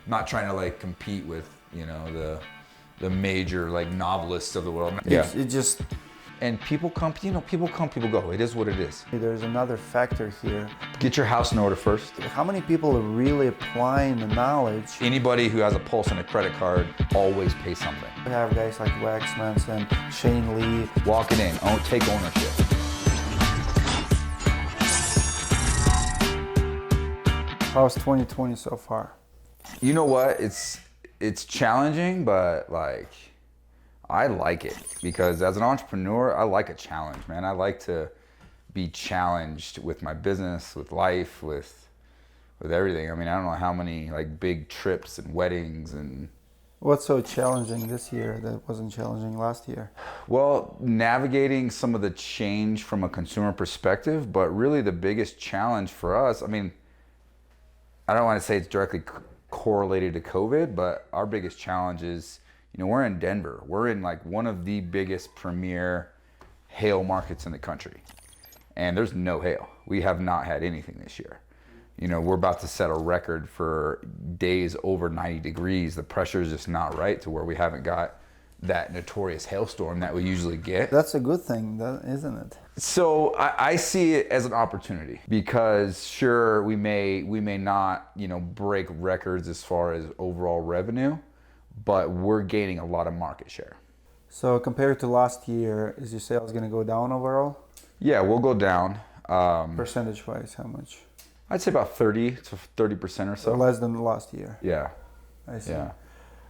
not trying to like compete with, you know, the major like novelists of the world. It just... And people come, you know, people come, people go. It is what it is. There's another factor here. Get your house in order first. How many people are really applying the knowledge? Anybody who has a pulse on a credit card always pays something. We have guys like Waxmans and Shane Lee. Walk it in, take ownership. How's 2020 so far? You know what? It's challenging, but like, I like it because as an entrepreneur, I like a challenge, man. I like to be challenged with my business, with life, with everything. I mean, I don't know how many like big trips and weddings and... What's so challenging this year that wasn't challenging last year? Well, navigating some of the change from a consumer perspective, but really the biggest challenge for us, I mean, I don't want to say it's directly correlated to COVID, but our biggest challenge is, you know, we're in Denver. We're in like one of the biggest premier hail markets in the country. And there's no hail. We have not had anything this year. You know, we're about to set a record for days over 90 degrees. The pressure is just not right to where we haven't got that notorious hailstorm that we usually get. That's a good thing, isn't it? So I see it as an opportunity because sure, we may not, you know, break records as far as overall revenue, but we're gaining a lot of market share. So compared to last year, is your sales going to go down overall? Yeah, we'll go down. Percentage-wise, how much? I'd say about 30 to 30% or so. Less than last year. Yeah. I see. Yeah.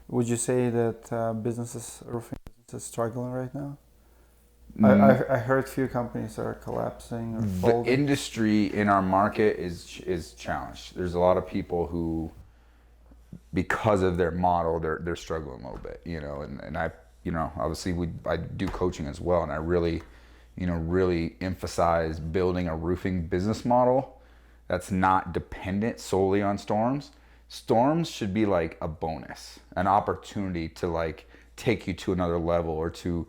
Would you say that roofing businesses struggling right now? I heard few companies are collapsing or folding. The industry in our market is challenged. There's a lot of people who, because of their model, they're struggling a little bit, you know, and I, you know, obviously I do coaching as well, and I really, you know, really emphasize building a roofing business model that's not dependent solely on storms. Storms should be like a bonus, an opportunity to like take you to another level or to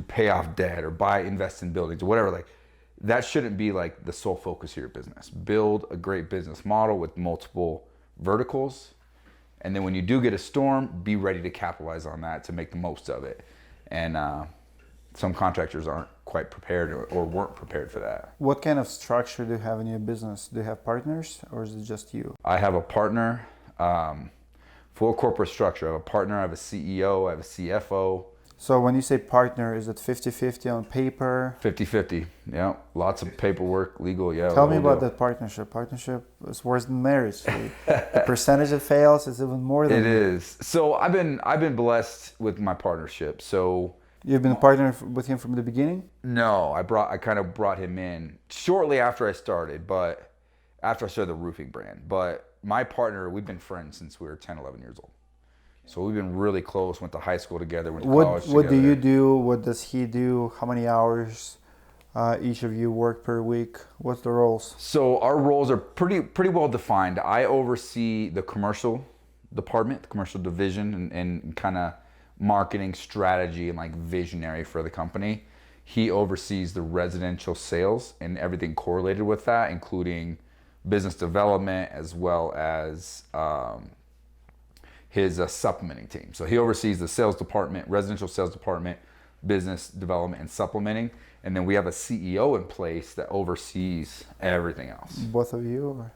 pay off debt or invest in buildings or whatever. Like that shouldn't be like the sole focus of your business. Build a great business model with multiple verticals. And then when you do get a storm, be ready to capitalize on that to make the most of it. And some contractors aren't quite prepared or weren't prepared for that. What kind of structure do you have in your business? Do you have partners or is it just you? I have a partner, full corporate structure. I have a partner, I have a CEO, I have a CFO. So when you say partner, is it 50-50 on paper? 50-50, yeah. Lots of paperwork, legal, yeah. Tell me about that partnership. Partnership is worse than marriage. The percentage that fails is even more than... It is. So I've been blessed with my partnership. So you've been a partner with him from the beginning? No, I kind of brought him in shortly after I started, but after I started the roofing brand. But my partner, we've been friends since we were 10, 11 years old. So we've been really close, went to high school together, went to college together. What do you do? What does he do? How many hours each of you work per week? What's the roles? So our roles are pretty well defined. I oversee the commercial department, the commercial division, and kind of marketing strategy and like visionary for the company. He oversees the residential sales and everything correlated with that, including business development as well as his supplementing team. So he oversees the sales department, residential sales department, business development, and supplementing. And then we have a CEO in place that oversees everything else. Both of you? Or?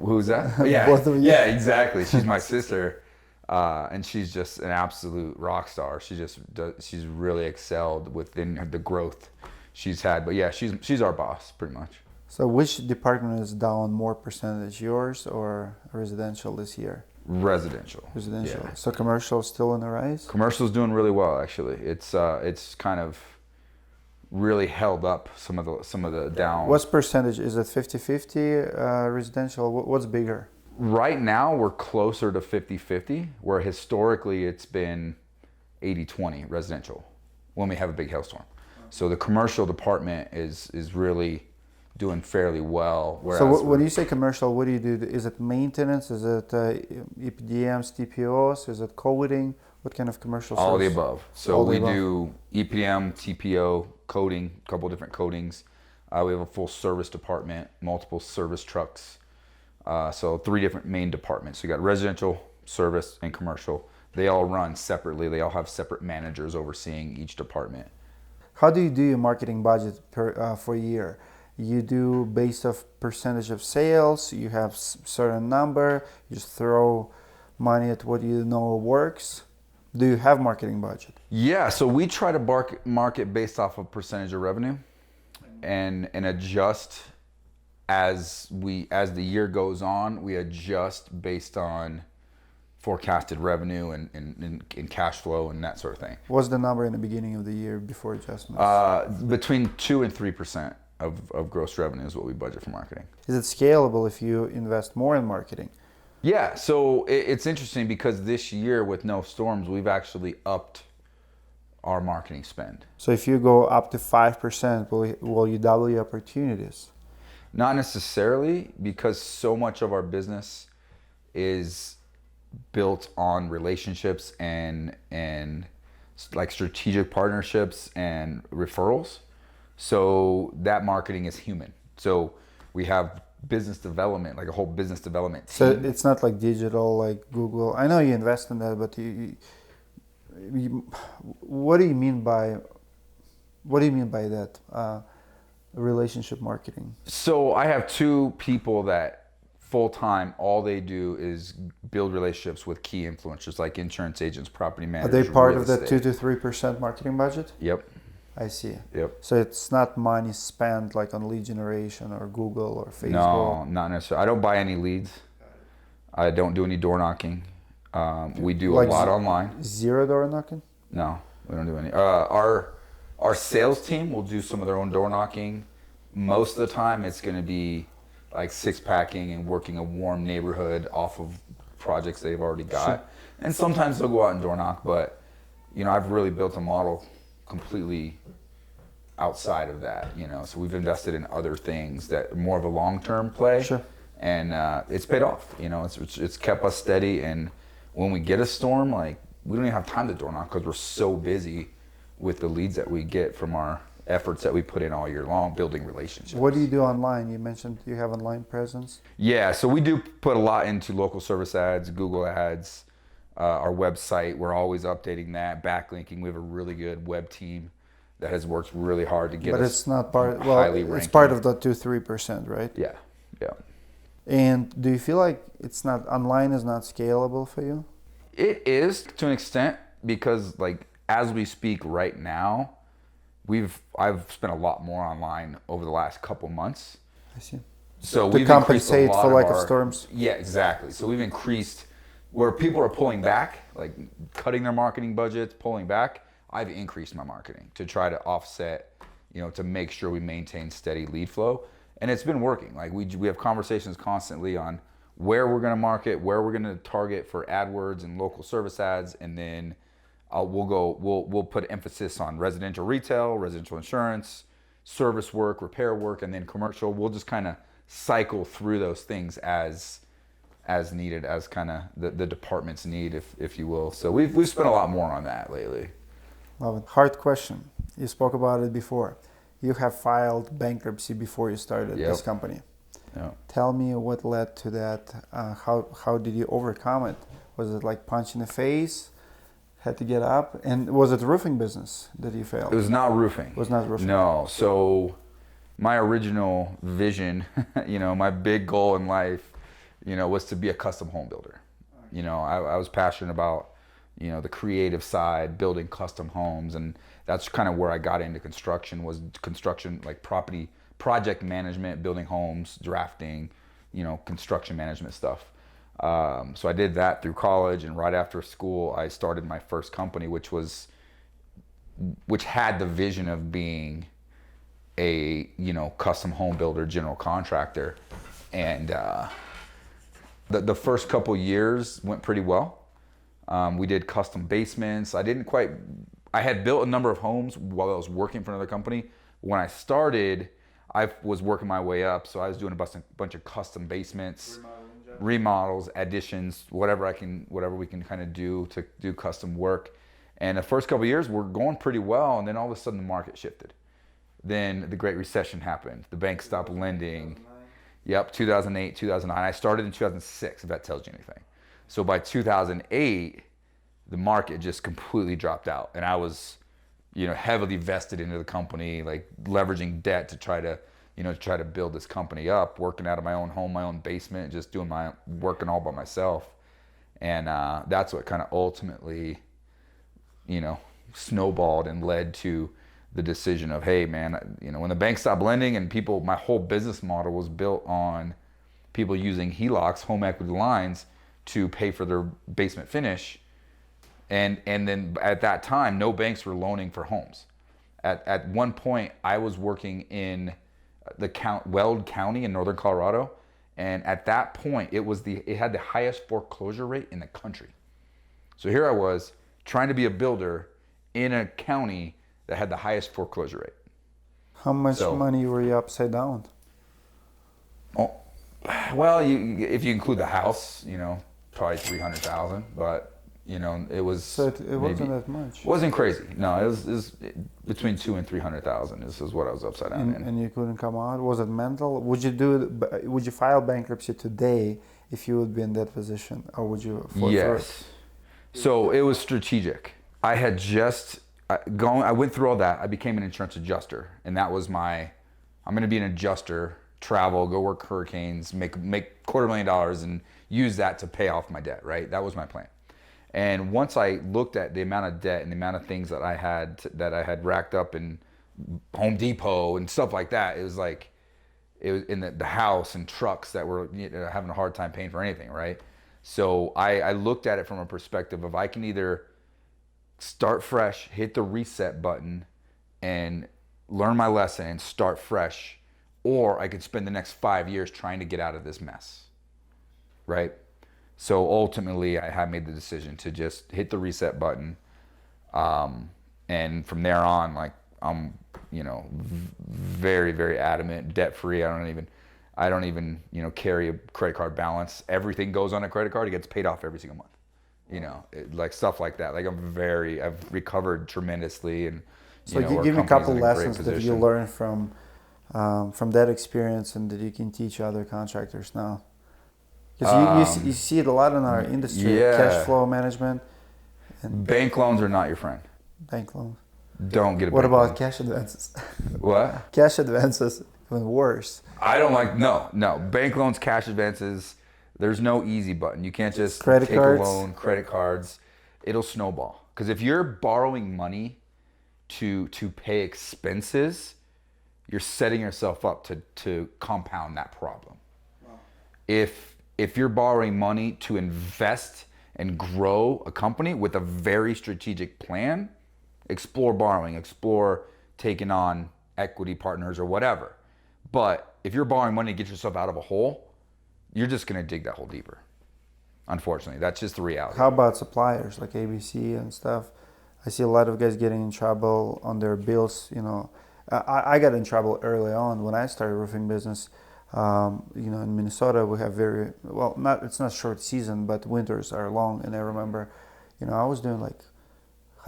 Who's that? Yeah, both of you? Yeah, exactly. She's my sister. And she's just an absolute rock star. She's really excelled within the growth she's had. But yeah, she's our boss pretty much. So which department is down more percentage, yours or residential this year? Residential. Yeah. So commercial is still on the rise? Commercial's doing really well, actually. It's kind of really held up some of the down. What's percentage? Is it 50-50 residential? What's bigger? Right now we're closer to 50-50, where historically it's been 80-20 residential when we have a big hailstorm. So the commercial department is really doing fairly well. So when you say commercial, what do you do? Is it maintenance? Is it EPDMs, TPOs? Is it coating? What kind of commercial All service? of the above. So we do EPDM, TPO, coating, a couple different coatings. We have a full service department, multiple service trucks. So 3 different main departments. So you got residential, service, and commercial. They all run separately. They all have separate managers overseeing each department. How do you do your marketing budget for a year? You do based off percentage of sales. You have certain number. You just throw money at what you know works. Do you have marketing budget? Yeah, so we try to market based off of percentage of revenue, and adjust as the year goes on. We adjust based on forecasted revenue and cash flow and that sort of thing. What's the number in the beginning of the year before adjustments? Between 2 and 3% of gross revenue is what we budget for marketing. Is it scalable if you invest more in marketing? Yeah, so it's interesting because this year with no storms, we've actually upped our marketing spend. So if you go up to 5%, will you double your opportunities? Not necessarily, because so much of our business is built on relationships and like strategic partnerships and referrals. So that marketing is human. So we have business development, like a whole business development team. So it's not like digital, like Google. I know you invest in that, but what do you mean by that relationship marketing? So I have 2 people that full time, all they do is build relationships with key influencers like insurance agents, property Are managers. they part real of the estate. 2 to 3% marketing budget? Yep. I see. Yep. So it's not money spent like on lead generation or Google or Facebook? No, not necessarily. I don't buy any leads. I don't do any door knocking. We do Like a lot online. Zero door knocking? No, we don't do any. Our sales team will do some of their own door knocking. Most of the time, it's going to be like 6-packing and working a warm neighborhood off of projects they've already got. Sure. And sometimes they'll go out and door knock, but I've really built a model completely outside of that. So we've invested in other things that are more of a long-term play. Sure. And it's paid off. It's kept us steady. And when we get a storm, like we don't even have time to door knock because we're so busy with the leads that we get from our efforts that we put in all year long, building relationships. What do you do online? You mentioned you have online presence. Yeah, so we do put a lot into local service ads, Google ads, our website. We're always updating that, backlinking. We have a really good web team that has worked really hard to get us. But it's not part. highly It's ranking. part of the 2-3%, right? Yeah. And do you feel like it's not online is not scalable for you? It is to an extent because, like, as we speak right now, I've spent a lot more online over the last couple months. I see. So To we've increased a compensate lot for of lack of our- storms? Yeah, exactly. So we've increased where people are pulling back, like cutting their marketing budgets, pulling back. I've increased my marketing to try to offset, to make sure we maintain steady lead flow. And it's been working. Like we have conversations constantly on where we're going to market, where we're going to target for AdWords and local service ads, and then we'll put emphasis on residential retail, residential insurance, service work, repair work, and then commercial. We'll just kind of cycle through those things as needed, as kind of the department's need, if you will. So we've spent a lot more on that lately. Love it. Hard question. You spoke about it before. You have filed bankruptcy before you started this company. Yep. Tell me what led to that. How did you overcome it? Was it like punch in the face? Had to get up? And was it roofing business that you failed? It was not roofing. It was not roofing. No. So my original vision, my big goal in life, was to be a custom home builder. I was passionate about, the creative side, building custom homes, and that's kind of where I got into construction, like property, project management, building homes, drafting, construction management stuff. So I did that through college, and right after school, I started my first company, which had the vision of being a, custom home builder, general contractor. And the first couple years went pretty well. We did custom basements. I had built a number of homes while I was working for another company. When I started, I was working my way up, so I was doing a bunch of custom basements, remodels, additions, whatever we can kind of do to do custom work. And the first couple of years were going pretty well, and then all of a sudden the market shifted. Then the Great Recession happened. The banks stopped lending. 2008, 2009. I started in 2006, if that tells you anything. So by 2008, the market just completely dropped out, and I was, heavily vested into the company, like leveraging debt to try to build this company up, working out of my own home, my own basement, just working all by myself. And that's what kind of ultimately, snowballed and led to the decision of, hey man, when the bank stopped lending and my whole business model was built on people using HELOCs, home equity lines, to pay for their basement finish. And then at that time, no banks were loaning for homes. At one point, I was working in Weld County in northern Colorado, and at that point, it had the highest foreclosure rate in the country. So here I was trying to be a builder in a county that had the highest foreclosure rate. How much money were you upside down? Oh, well, if you include the house, probably 300,000, but it was. So it wasn't that much. It wasn't crazy. No, it was between 200,000 and 300,000. This is what I was upside down in. And you couldn't come out. Was it mental? Would you file bankruptcy today if you would be in that position, or would you? Yes. So it was strategic. I had just I went through all that. I became an insurance adjuster, and that was I'm going to be an adjuster, travel, go work hurricanes, make $250,000, and use that to pay off my debt. Right, that was my plan. And once I looked at the amount of debt and the amount of things that I had racked up in Home Depot and stuff like that, it was in the house and trucks that were having a hard time paying for anything, right? So I looked at it from a perspective of I can either start fresh, hit the reset button, and learn my lesson and start fresh, or I could spend the next 5 years trying to get out of this mess, right? So ultimately, I had made the decision to just hit the reset button, and from there on, I'm, very, very adamant, debt free. I don't even, carry a credit card balance. Everything goes on a credit card; it gets paid off every single month. Stuff like that. I've recovered tremendously, and so give me a couple lessons that you learned from that experience and that you can teach other contractors now. Because you see it a lot in our industry, cash flow management. And bank loans are not your friend. Bank loans. Don't get a What bank about loan. cash advances? What? Cash advances, even worse. I don't like, no. Bank loans, cash advances, there's no easy button. You can't just credit take cards. a loan, credit cards. It'll snowball. Because if you're borrowing money to pay expenses, you're setting yourself up to compound that problem. Wow. If you're borrowing money to invest and grow a company with a very strategic plan, explore borrowing, explore taking on equity partners or whatever. But if you're borrowing money to get yourself out of a hole, you're just going to dig that hole deeper. Unfortunately, that's just the reality. How about suppliers like ABC and stuff? I see a lot of guys getting in trouble on their bills. I got in trouble early on when I started roofing business. In Minnesota we have it's not short season, but winters are long. And I remember, I was doing like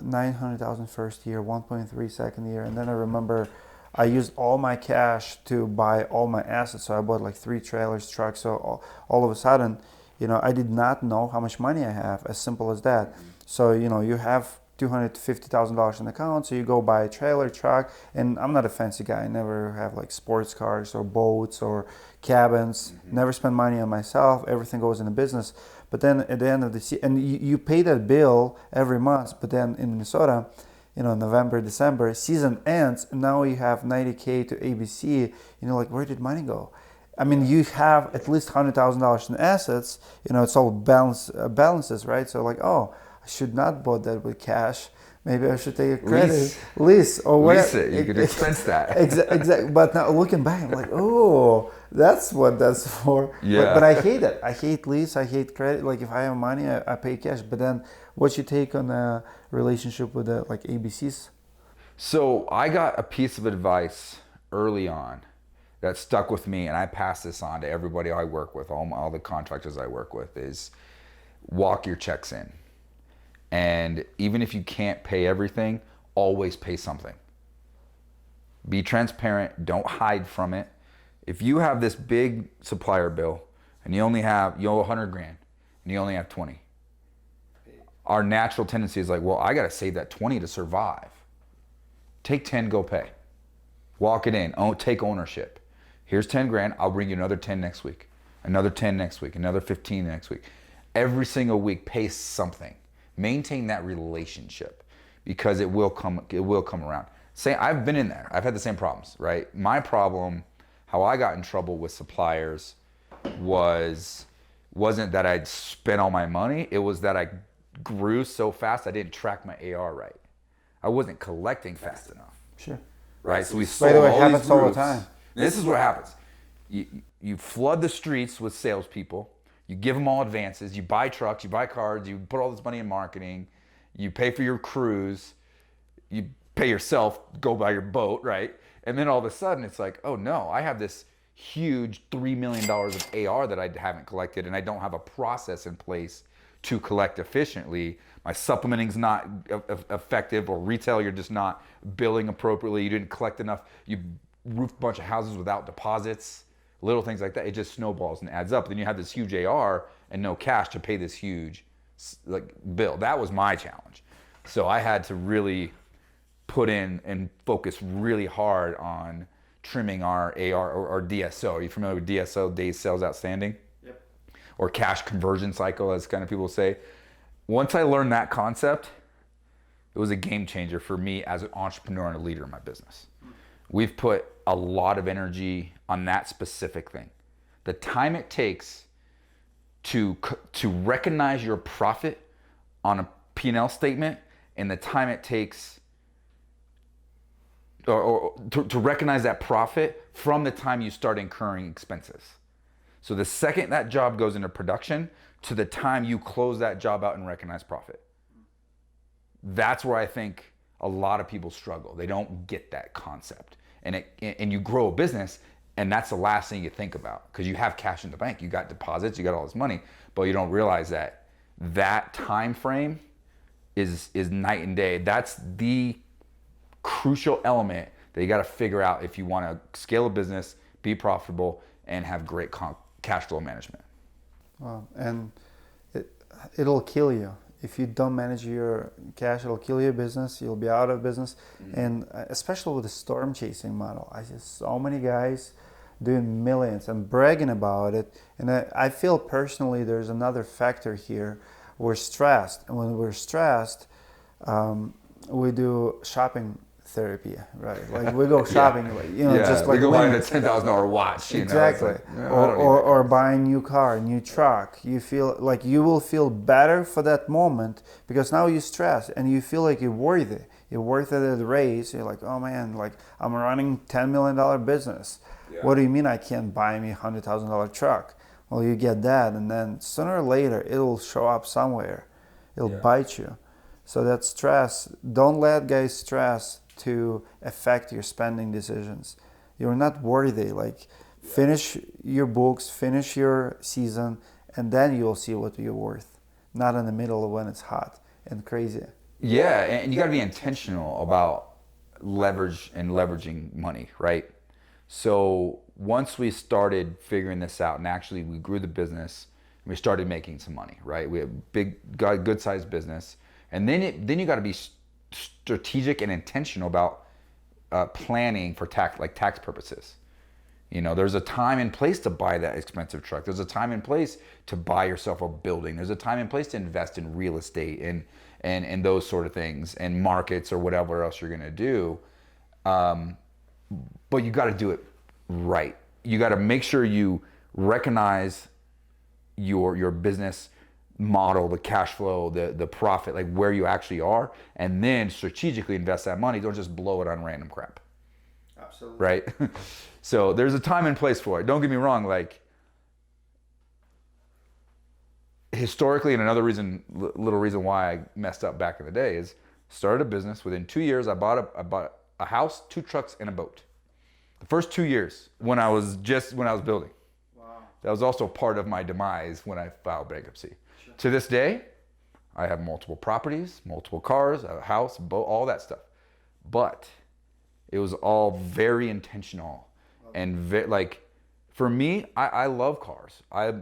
900,000 first year, 1.3 second year, and then I remember I used all my cash to buy all my assets. So I bought like 3 trailers, trucks. So all of a sudden, I did not know how much money I have. As simple as that. So you have $250,000 in the account, so you go buy a trailer, truck, and I'm not a fancy guy. I never have like sports cars or boats or cabins. Never spend money on myself. Everything goes in the business. But then at the end of the season, and you pay that bill every month. But then in Minnesota, November, December, season ends, and now you have $90K to ABC. Where did money go? I mean, you have at least $100,000 in assets. It's all balances, right? So I should not bought that with cash. Maybe I should take a credit lease or whatever. Lease it. You could expense that. Exactly. But now looking back, I'm like, oh, that's what that's for. Yeah. But I hate it. I hate lease. I hate credit. Like if I have money, I pay cash. But then, what's your take on a relationship with ABCs? So I got a piece of advice early on that stuck with me, and I pass this on to everybody I work with, all the contractors I work with, is walk your checks in. And even if you can't pay everything, always pay something. Be transparent. Don't hide from it. If you have this big supplier bill and you owe $100,000, and you only have 20. Our natural tendency is like, well, I got to save that 20 to survive. Take 10, go pay. Walk it in, take ownership. Here's 10 grand, I'll bring you another 10 next week. Another 10 next week, another 15 next week. Every single week, pay something. Maintain that relationship because it will come around. I've been in there. I've had the same problems, right? My problem, how I got in trouble with suppliers wasn't that I'd spent all my money. It was that I grew so fast I didn't track my AR right. I wasn't collecting fast enough. Sure. Right? So we By sold the way, all happens these all the roofs. time. This is what happens. You flood the streets with salespeople. You give them all advances. You buy trucks. You buy cars. You put all this money in marketing. You pay for your crews. You pay yourself. Go buy your boat, right? And then all of a sudden, it's like, oh no, I have this huge $3 million of AR that I haven't collected, and I don't have a process in place to collect efficiently. My supplementing's not effective, or retail, you're just not billing appropriately. You didn't collect enough. You roofed a bunch of houses without deposits, little things like that. It just snowballs and adds up. Then you have this huge AR and no cash to pay this huge bill. That was my challenge. So I had to really put in and focus really hard on trimming our AR or DSO. Are you familiar with DSO, days sales outstanding? Yep. Or cash conversion cycle, as kind of people say. Once I learned that concept, it was a game changer for me as an entrepreneur and a leader in my business. We've put a lot of energy on that specific thing. The time it takes to recognize your profit on a P&L statement, and the time it takes to recognize that profit from the time you start incurring expenses. So the second that job goes into production to the time you close that job out and recognize profit. That's where I think a lot of people struggle. They don't get that concept. And you grow a business, and that's the last thing you think about, because you have cash in the bank, you got deposits, you got all this money, but you don't realize that time frame is night and day. That's the crucial element that you got to figure out if you want to scale a business, be profitable, and have great cash flow management. Wow. And it'll kill you. If you don't manage your cash, it'll kill your business. You'll be out of business. Mm-hmm. And especially with the storm chasing model, I see so many guys doing millions and bragging about it. And I feel personally there's another factor here. We're stressed. And when we're stressed, we do shopping therapy, right? Like we go shopping, just like we go buying a $10,000 watch. Exactly. Or buying a new car, new truck. You feel like you will feel better for that moment because now you stress and you feel like you're worthy. You're worth it at the race. You're like, oh man, like I'm running $10 million business. Yeah. What do you mean I can't buy me $100,000 truck? Well, you get that, and then sooner or later it'll show up somewhere. It'll bite you. So that stress, don't let guys stress to affect your spending decisions. You're not worthy. Like finish your books, finish your season, and then you'll see what you're worth. Not in the middle of when it's hot and crazy. Yeah, and you got to be intentional about leveraging money, right? So once we started figuring this out, and actually we grew the business, and we started making some money, right? We have good sized business, and then you got to be strategic and intentional about planning for tax purposes. There's a time and place to buy that expensive truck. There's a time and place to buy yourself a building. There's a time and place to invest in real estate and those sort of things, and markets or whatever else you're gonna do. But you got to do it right. You got to make sure you recognize your business model, the cash flow, the profit, like where you actually are, and then strategically invest that money. Don't just blow it on random crap. Absolutely. Right? So there's a time and place for it. Don't get me wrong, like historically, and another little reason why I messed up back in the day is started a business. Within 2 years, I bought a house, 2 trucks, and a boat. The first 2 years when I was building. Wow. That was also part of my demise when I filed bankruptcy. Sure. To this day, I have multiple properties, multiple cars, a house, boat, all that stuff. But it was all very intentional and For me, I love cars. I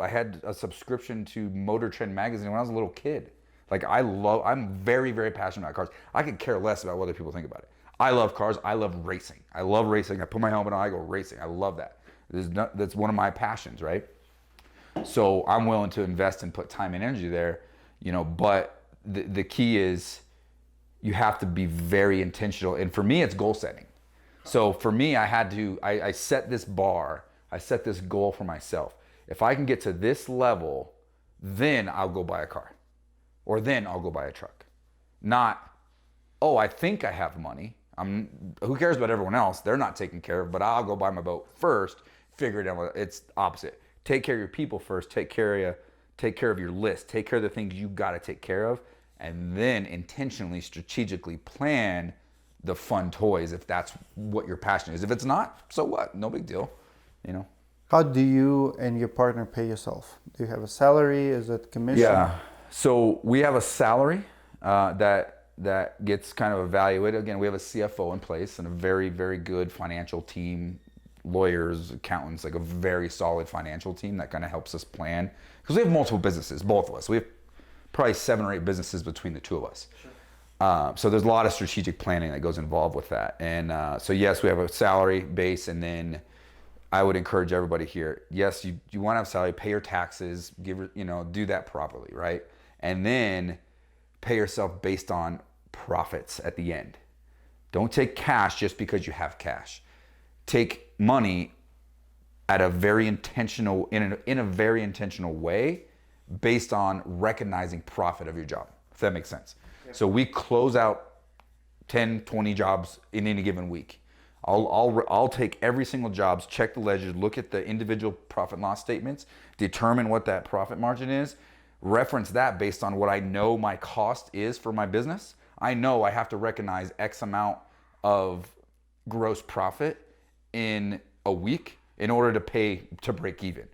had a subscription to Motor Trend magazine when I was a little kid. Like I'm very, very passionate about cars. I could care less about what other people think about it. I love cars. I love racing. I love racing. I put my helmet on, I go racing. I love that. That's one of my passions, right? So I'm willing to invest and put time and energy there, but the key is you have to be very intentional. And for me, it's goal setting. So for me, I set this bar, I set this goal for myself. If I can get to this level, then I'll go buy a car, or then I'll go buy a truck. Not, oh, I think I have money. Who cares about everyone else? They're not taken care of, but I'll go buy my boat first, figure it out. It's opposite. Take care of your people first, take care of your list, take care of the things you gotta take care of, and then intentionally, strategically plan the fun toys if that's what your passion is. If it's not, so what? No big deal, How do you and your partner pay yourself? Do you have a salary? Is it commission? Yeah. So we have a salary that gets kind of evaluated. Again, we have a CFO in place and a very, very good financial team, lawyers, accountants, like a very solid financial team that kind of helps us plan. Because we have multiple businesses, both of us. We have probably 7 or 8 businesses between the two of us. Sure. So there's a lot of strategic planning that goes involved with that. And so yes, we have a salary base, and then I would encourage everybody here. Yes, you want to have salary, pay your taxes, do that properly, right? And then pay yourself based on profits at the end. Don't take cash just because you have cash. Take money at a very intentional, in a very intentional way, based on recognizing profit of your job, if that makes sense. Yeah. So we close out 10, 20 jobs in any given week. I'll take every single jobs, check the ledger, look at the individual profit and loss statements, determine what that profit margin is, reference that based on what I know my cost is for my business. I know I have to recognize X amount of gross profit in a week in order to break even.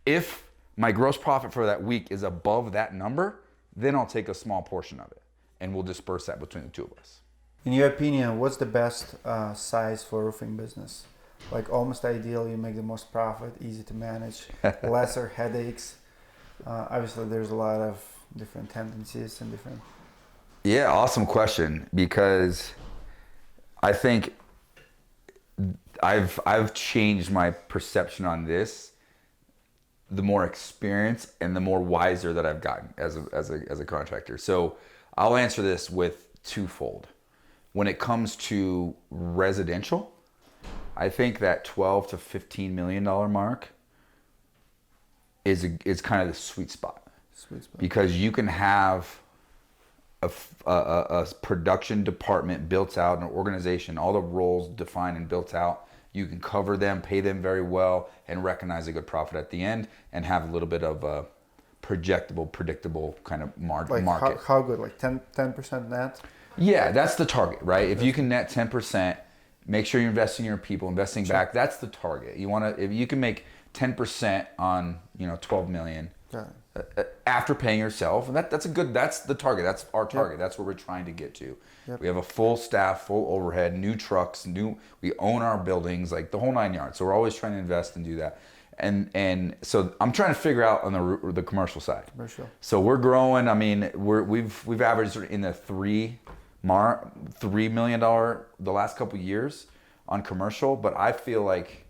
If my gross profit for that week is above that number, then I'll take a small portion of it and we'll disperse that between the two of us. In your opinion, what's the best size for roofing business? Like almost ideal, you make the most profit, easy to manage, lesser headaches. Obviously, there's a lot of different tendencies and different. Yeah, awesome question, because I think I've changed my perception on this. The more experience and the more wiser that I've gotten as a contractor. So I'll answer this with twofold. When it comes to residential, I think that $12 to $15 million mark is kind of the sweet spot. Because you can have a production department built out, an organization, all the roles defined and built out. You can cover them, pay them very well, and recognize a good profit at the end, and have a little bit of a predictable kind of market. How good? Like 10% net? Yeah, that's the target, right? If you can net 10%, make sure you're investing in your people, investing back. That's the target. If you can make 10% on 12 million after paying yourself, and that's the target. That's our target. Yep. That's what we're trying to get to. Yep. We have a full staff, full overhead, new trucks, we own our buildings, like the whole 9 yards. So we're always trying to invest and do that. And so I'm trying to figure out on the commercial side. So we're growing. I mean, we've averaged in the $3 million the last couple of years on commercial, but I feel like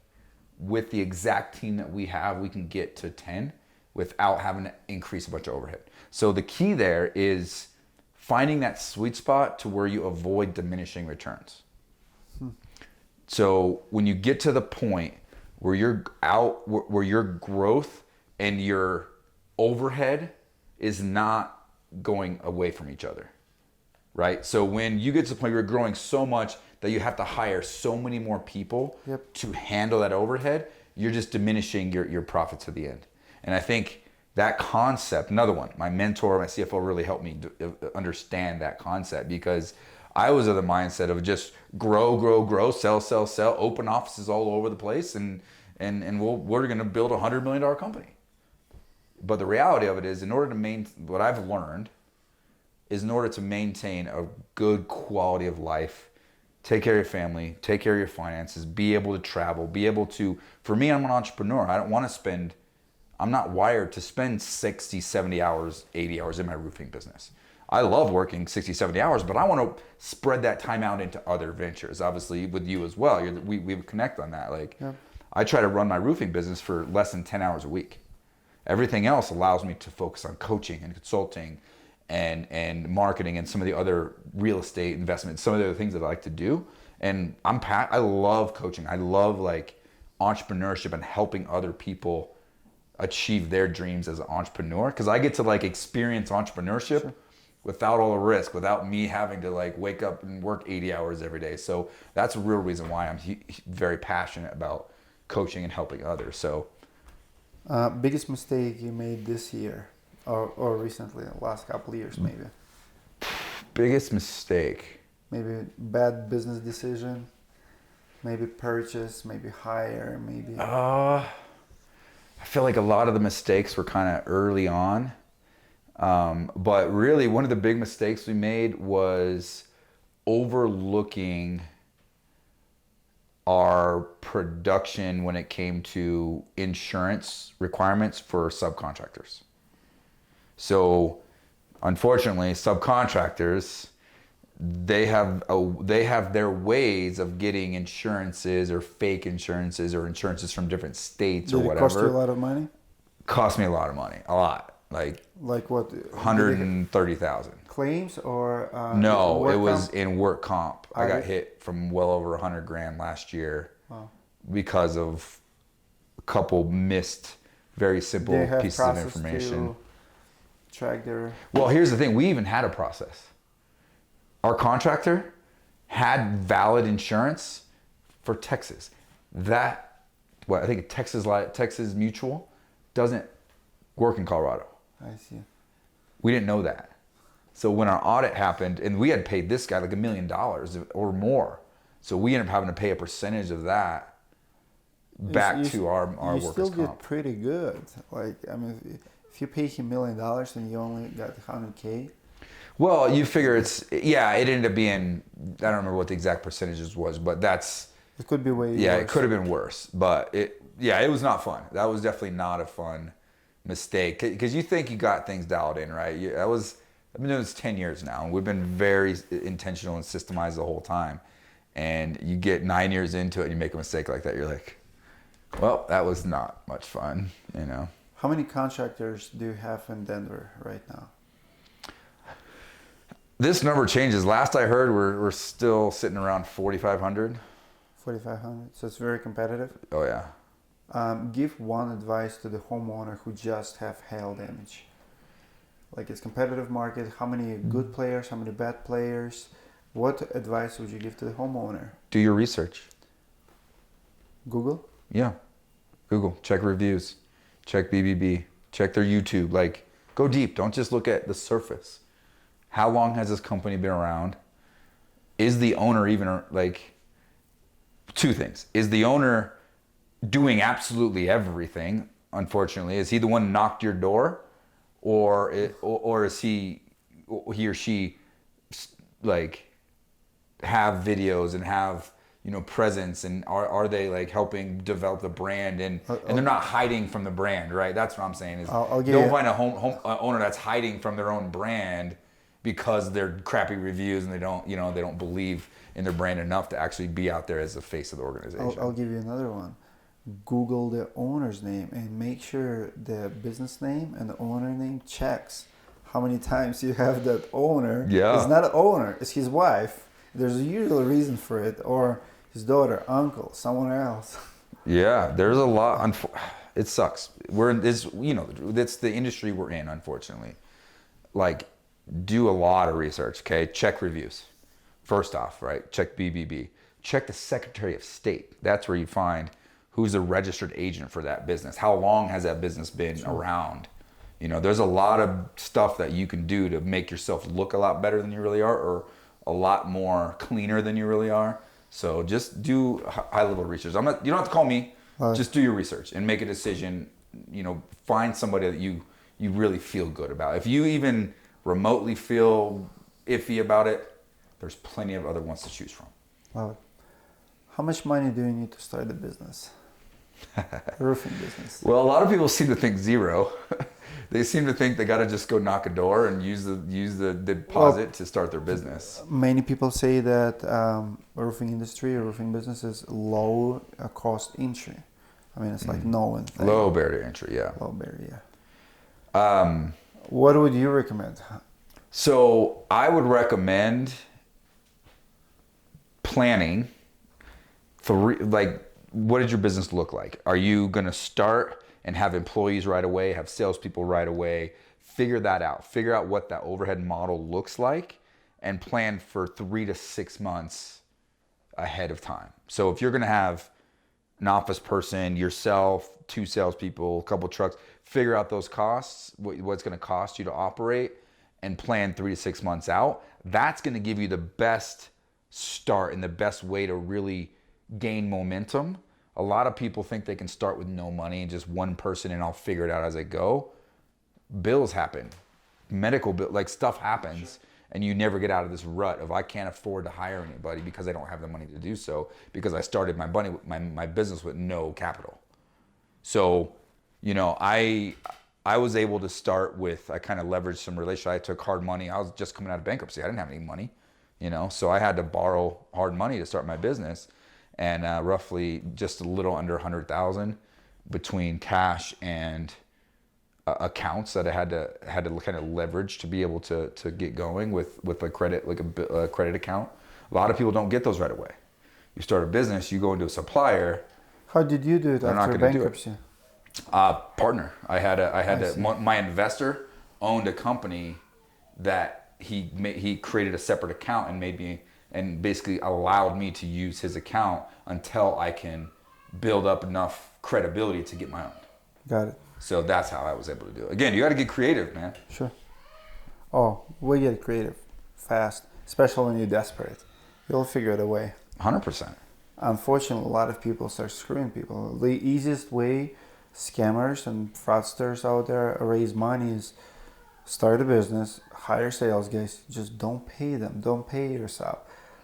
with the exact team that we have, we can get to 10 without having to increase a bunch of overhead. So the key there is finding that sweet spot to where you avoid diminishing returns. So when you get to the point where where your growth and your overhead is not going away from each other, right? So when you get to the point where you're growing so much that you have to hire so many more people to handle that overhead, you're just diminishing your profits at the end. And I think that concept, another one, my mentor, my CFO really helped me understand that concept, because I was of the mindset of just grow, sell, open offices all over the place, and we're going to build a $100 million company. But the reality of it is, what I've learned is in order to maintain a good quality of life, take care of your family, take care of your finances, be able to travel, be able to, for me, I'm an entrepreneur. I don't want to spend, I'm not wired to spend 60, 70 hours, 80 hours in my roofing business. I love working 60, 70 hours, but I want to spread that time out into other ventures. Obviously with you as well, we connect on that. Like Yeah. I try to run my roofing business for less than 10 hours a week. Everything else allows me to focus on coaching and consulting and marketing and some of the other real estate investments, some of the other things that I like to do. And I love coaching. I love like entrepreneurship and helping other people achieve their dreams as an entrepreneur, because I get to like experience entrepreneurship without all the risk, without me having to like wake up and work 80 hours every day. So that's a real reason why I'm very passionate about coaching and helping others. So biggest mistake you made this year or recently, the last couple of years maybe? Biggest mistake. Maybe bad business decision, maybe purchase, maybe hire, maybe. I feel like a lot of the mistakes were kind of early on. But really one of the big mistakes we made was overlooking our production when it came to insurance requirements for subcontractors. So unfortunately, subcontractors, they have their ways of getting insurances or fake insurances or insurances from different states or Did it whatever. cost you a lot of money? Cost me a lot of money, a lot, like what? 130,000. Claims or No, work it was comp? in work comp. I got Right. hit from well over 100 grand last year Wow. because of a couple missed very simple They have pieces of process information. to track their. Well, here's the thing. We even had a process. Our contractor had valid insurance for Texas. I think Texas Mutual doesn't work in Colorado. I see. We didn't know that. So when our audit happened, and we had paid this guy like $1 million or more, so we ended up having to pay a percentage of that back to our You workers' still comp. did pretty good. Like, I mean, if you pay him $1 million and you only got 100K. Well, you figure it ended up being, I don't remember what the exact percentages was, but that's, It could be way worse. it could have been worse, but it was not fun. That was definitely not a fun mistake, because you think you got things dialed in, right? I've been doing this 10 years now, and we've been very intentional and systemized the whole time. And you get 9 years into it and you make a mistake like that, you're like, well, that was not much fun, you know? How many contractors do you have in Denver right now? This number changes. Last I heard, we're still sitting around 4,500. 4,500. So it's very competitive. Oh yeah. Give one advice to the homeowner who just have hail damage. Like, it's competitive market. How many good players? How many bad players? What advice would you give to the homeowner? Do your research. Google? Yeah. Google. Check reviews. Check BBB. Check their YouTube. Like, go deep. Don't just look at the surface. How long has this company been around? Is the owner even, like, two things. Is the owner doing absolutely everything? Unfortunately, is he the one who knocked your door? Or is he or she, like, have videos and have, presence, and are they like helping develop the brand, and they're not hiding from the brand, right? That's what I'm saying is, don't find a home owner that's hiding from their own brand because they're crappy reviews and they don't believe in their brand enough to actually be out there as the face of the organization. I'll give you another one. Google the owner's name and make sure the business name and the owner name checks. How many times you have that owner? Yeah. It's not an owner, it's his wife. There's a usual reason for it, or his daughter, uncle, someone else. Yeah, there's a lot. It sucks. That's the industry we're in, unfortunately. Like, do a lot of research, okay? Check reviews. First off, right? Check BBB. Check the Secretary of State. That's where you find who's a registered agent for that business. How long has that business been around? There's a lot of stuff that you can do to make yourself look a lot better than you really are, or a lot more cleaner than you really are. So just do high-level research. You don't have to call me. Just do your research and make a decision. Find somebody that you really feel good about. If you even remotely feel iffy about it, there's plenty of other ones to choose from. Love it. How much money do you need to start a business? Roofing business. Well, a lot of people seem to think zero. They seem to think they got to just go knock a door and use the deposit to start their business. Many people say that roofing industry or roofing business is low cost entry. I mean, it's like no one thing. Low barrier entry, yeah. Low barrier, yeah. What would you recommend? So I would recommend planning. What did your business look like? Are you going to start and have employees right away, have salespeople right away? Figure that out. Figure out what that overhead model looks like and plan for 3 to 6 months ahead of time. So if you're going to have an office person, yourself, 2 salespeople, a couple trucks, figure out those costs, what's going to cost you to operate, and plan 3 to 6 months out. That's going to give you the best start and the best way to really gain momentum. A lot of people think they can start with no money and just one person and I'll figure it out as I go. Bills happen, medical bill, like stuff happens, and you never get out of this rut of I can't afford to hire anybody because I don't have the money to do so because I started my business with no capital. So, I was able to start with, I kind of leveraged some relationship. I took hard money. I was just coming out of bankruptcy. I didn't have any money, so I had to borrow hard money to start my business. And roughly just a little under 100,000 between cash and accounts that I had to kind of leverage to be able to get going with a credit, like a credit account. A lot of people don't get those right away. You start a business, you go into a supplier. How did you do it after bankruptcy? Partner. My investor owned a company that he created a separate account and made me, and basically allowed me to use his account until I can build up enough credibility to get my own. Got it. So that's how I was able to do it. Again, you got to get creative, man. Sure. Oh, we get creative fast, especially when you're desperate. You'll figure it a way. 100%. Unfortunately, a lot of people start screwing people. The easiest way scammers and fraudsters out there raise money is start a business, hire sales guys, just don't pay them, don't pay yourself.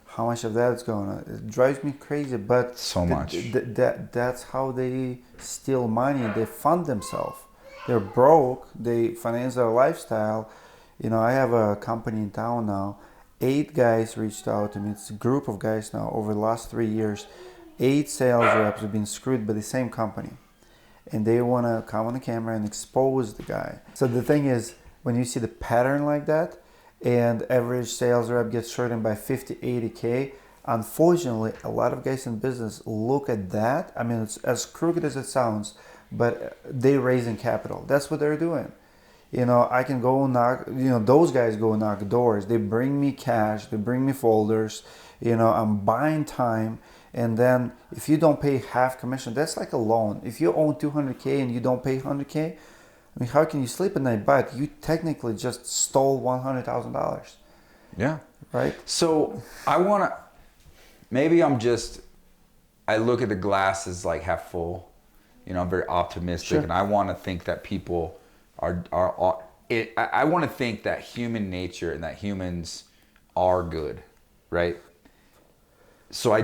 How much of that is going on? It drives me crazy, but so much. That's how they steal money. They fund themselves. They're broke. They finance their lifestyle. I have a company in town now. 8 guys reached out to me. It's a group of guys now over the last 3 years. 8 sales reps have been screwed by the same company. And they want to come on the camera and expose the guy. So the thing is, when you see the pattern like that, and average sales rep gets shortened by 50, 80K, unfortunately, a lot of guys in business look at that. I mean, it's as crooked as it sounds, but they're raising capital. That's what they're doing. I can go knock, those guys go knock doors. They bring me cash, they bring me folders, I'm buying time. And then if you don't pay half commission, that's like a loan. If you own 200K and you don't pay 100K, I mean, how can you sleep at night? But you technically just stole $100,000. Yeah. Right? So I look at the glass as like half full. I'm very optimistic. Sure. And I want to think that people I want to think that human nature and that humans are good, right? So I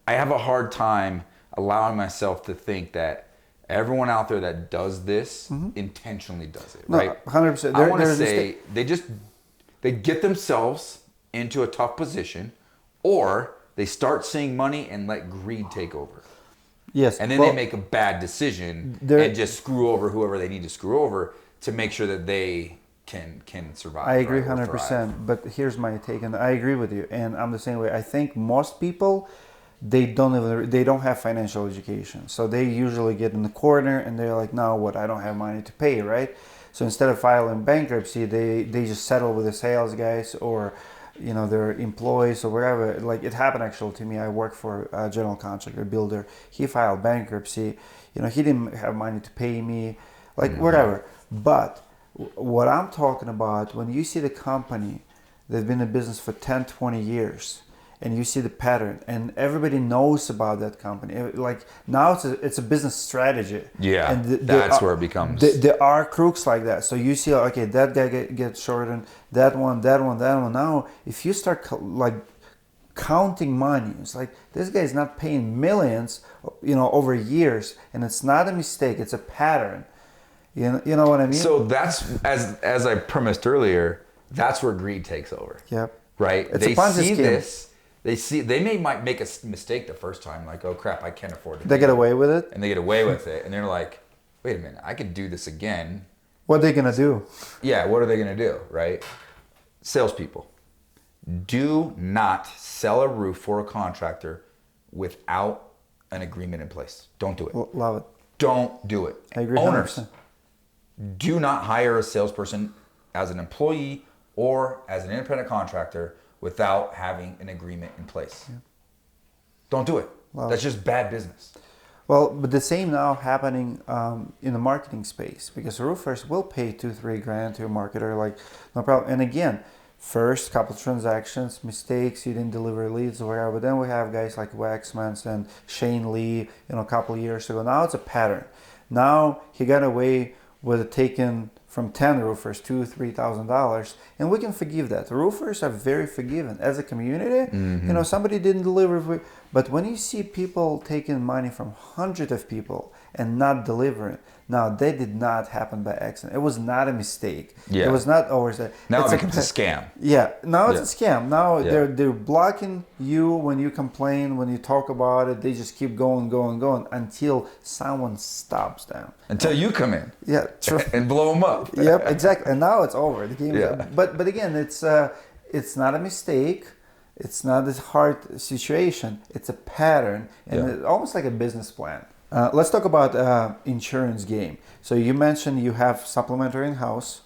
have a hard time allowing myself to think that everyone out there that does this intentionally does it, right? 100%. I want to say they get themselves into a tough position, or they start seeing money and let greed take over. Yes. And then they make a bad decision and just screw over whoever they need to screw over to make sure that they can survive. I agree right, 100%. But here's my take, and I agree with you. And I'm the same way. I think most people, they don't have financial education, so they usually get in the corner and they're like, now what, I don't have money to pay, right? So instead of filing bankruptcy, they just settle with the sales guys or their employees or whatever. Like it happened actually to me. I work for a general contractor builder. He filed bankruptcy. He didn't have money to pay me, like whatever. But what I'm talking about, when you see the company that's been in business for 10, 20 years, and you see the pattern, and everybody knows about that company. Like now, it's a business strategy. Yeah, and that's where it becomes. There are crooks like that. So you see, okay, that guy gets shortened, that one. Now, if you start counting money. It's like this guy is not paying millions, over years, and it's not a mistake. It's a pattern. You know what I mean? So that's as I premised earlier. That's where greed takes over. Yep. Right. It's They a Ponzi see scheme. this. Might make a mistake the first time, like, oh crap, I can't afford it. They get away with it. And they get away with it, and they're like, wait a minute, I could do this again. What are they gonna do? Yeah, what are they gonna do, right? Salespeople, do not sell a roof for a contractor without an agreement in place. Don't do it. Love it. Don't do it. I agree. Owners, 100%. do not hire a salesperson as an employee or as an independent contractor without having an agreement in place. Yeah. Don't do it. Wow. That's just bad business. Well, but the same now happening in the marketing space, because roofers will pay $2-3 to a marketer, like, no problem. And again, first couple transactions, mistakes, you didn't deliver leads or whatever. But then we have guys like Waxmans and Shane Lee, a couple of years ago. Now it's a pattern. Now he got away with taking from 10 roofers $2,000-3,000, and we can forgive that. Roofers are very forgiving as a community. Mm-hmm. Somebody didn't deliver, but when you see people taking money from hundreds of people and not delivering, now that did not happen by accident. It was not a mistake. Yeah. It was not always that. Now it becomes a scam. Yeah, now it's a scam. Now Yeah. they're blocking you when you complain, when you talk about it. They just keep going until someone stops them. Until you come in. Yeah, true. And blow them up. Yep, exactly. And now it's over. The game. Yeah. But again, it's not a mistake. It's not a hard situation. It's a pattern, and it's almost like a business plan. Let's talk about insurance game. So you mentioned you have supplementary in-house.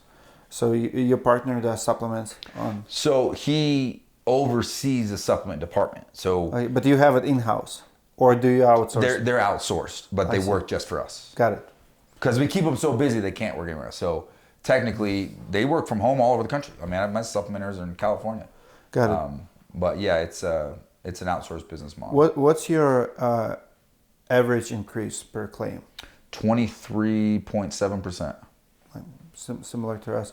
So your partner does supplements on. So he oversees the supplement department. So Okay, but you have it in-house, or do you outsource? they're outsourced, but they work just for us. Got it. Because we keep them so busy they can't work anywhere. So technically, they work from home all over the country. I mean, my supplementers are in California. Got it. But yeah, it's an outsourced business model. What's your average increase per claim? 23.7%. Similar to us.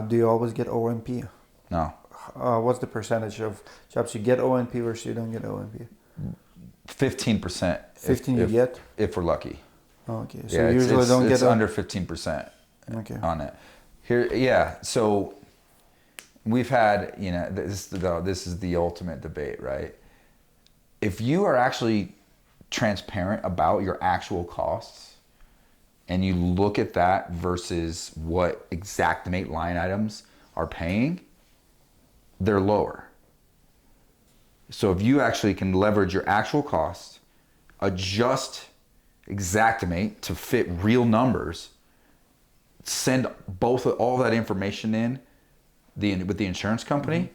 Do you always get OMP? No. What's the percentage of jobs you get OMP versus you don't get OMP? 15%. 15 you get? If we're lucky. Okay, so Yeah, you usually don't it's get under 15% Okay. on it. Here, yeah. So we've had, this is the ultimate debate, right? If you are actually transparent about your actual costs and you look at that versus what Xactimate line items are paying, they're lower. So if you actually can leverage your actual costs, adjust Xactimate to fit real numbers, send all that information in with the insurance company,